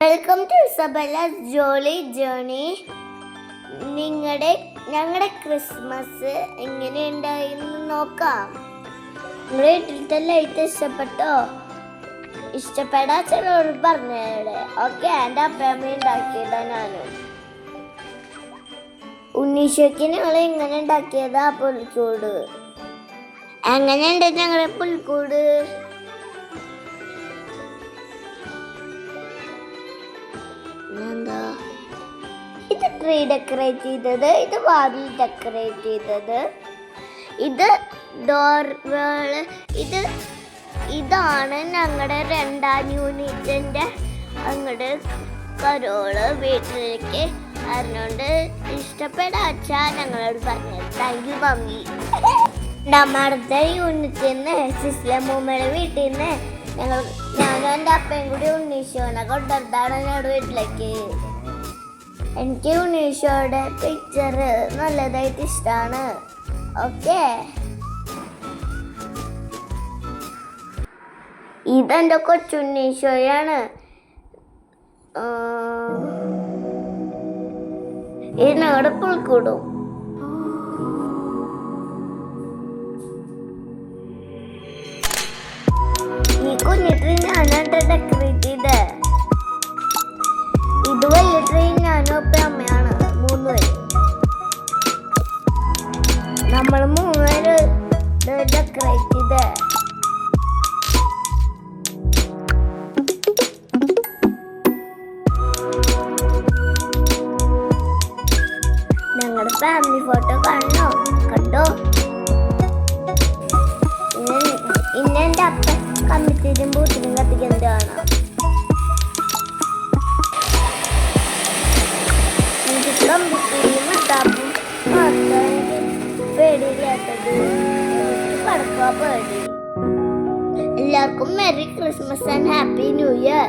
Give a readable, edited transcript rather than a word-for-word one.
Welcome to Isabella's jolly journey. ഞങ്ങളുടെ Christmas എങ്ങനെയുണ്ടായിരുന്നു നോക്കാം. നിങ്ങളുടെ വീട്ടിലത്തെ ലൈറ്റ് ഇഷ്ടപ്പെട്ടോ? ഇഷ്ടപ്പെടാ ചിലരോട് പറഞ്ഞേടെ. ഓക്കെ, എൻ്റെ അപ്പയമ്മ ഉണ്ടാക്കിയതാ. ഞാനും ഉണ്ണീശോയ്ക്ക് ഞങ്ങൾ എങ്ങനെ ഉണ്ടാക്കിയതാ പുൽക്കൂട്. എങ്ങനെയുണ്ട് ഞങ്ങളുടെ പുൽക്കൂട്? ഇത് ട്രീ ഡെക്കറേറ്റ് ചെയ്തത്, ഇത് വാതിൽ ഡെക്കറേറ്റ് ചെയ്തത്, ഇത് ഡോർവേള്, ഇതാണ് ഞങ്ങളുടെ 2ാം യൂണിറ്റിൻ്റെ അങ്ങോട്ട് കരോള് വീട്ടിലേക്ക് അറിഞ്ഞോണ്ട് ഇഷ്ടപ്പെടാച്ചാ ഞങ്ങളോട് പറഞ്ഞത്. Thank you mummy. അടുത്ത യൂണിറ്റിൽ നിന്ന് സിസ്ലമ്മയുടെ വീട്ടിൽ നിന്ന് ഞാനും എൻ്റെ അപ്പയും കൂടി ഉണ്ണീശോനെ കൊണ്ടുവന്നതാണ് ഞങ്ങളുടെ വീട്ടിലേക്ക്. എനിക്ക് ഉണ്ണീശോയുടെ പിക്ചർ നല്ലതായിട്ട് ഇഷ്ടമാണ്. ഓക്കെ, ഇതെൻ്റെ കൊച്ചുണ്ണീശോയാണ്. ഇത് ഞങ്ങളുടെ പുൽക്കൂടും. ഈ കുഞ്ഞു ട്രീ ഞാനാണ് ഡെക്കറേറ്റ് ചെയ്ത്. ഇത് വലിയ ട്രീ ഞാനും ഒപ്പം അമ്മയാണ്. 3 പേര്, നമ്മൾ 3 പേര് ഡെക്കറേറ്റ് ചെയ്ത്. ഞങ്ങളുടെ ഫാമിലി ഫോട്ടോ കണ്ടോ? ഇന്ന് എൻ്റെ അപ്പ കമ്പിത്തിരിയും പൂത്തിനും കത്തിക്കുന്നത് കാണാം. എനിക്ക് കമ്പിത്തിരിയും മത്താപ്പും മാത്രം പേടിയില്ലാത്തത്. പടക്കുക പേടി. എല്ലാവർക്കും merry Christmas and happy new year.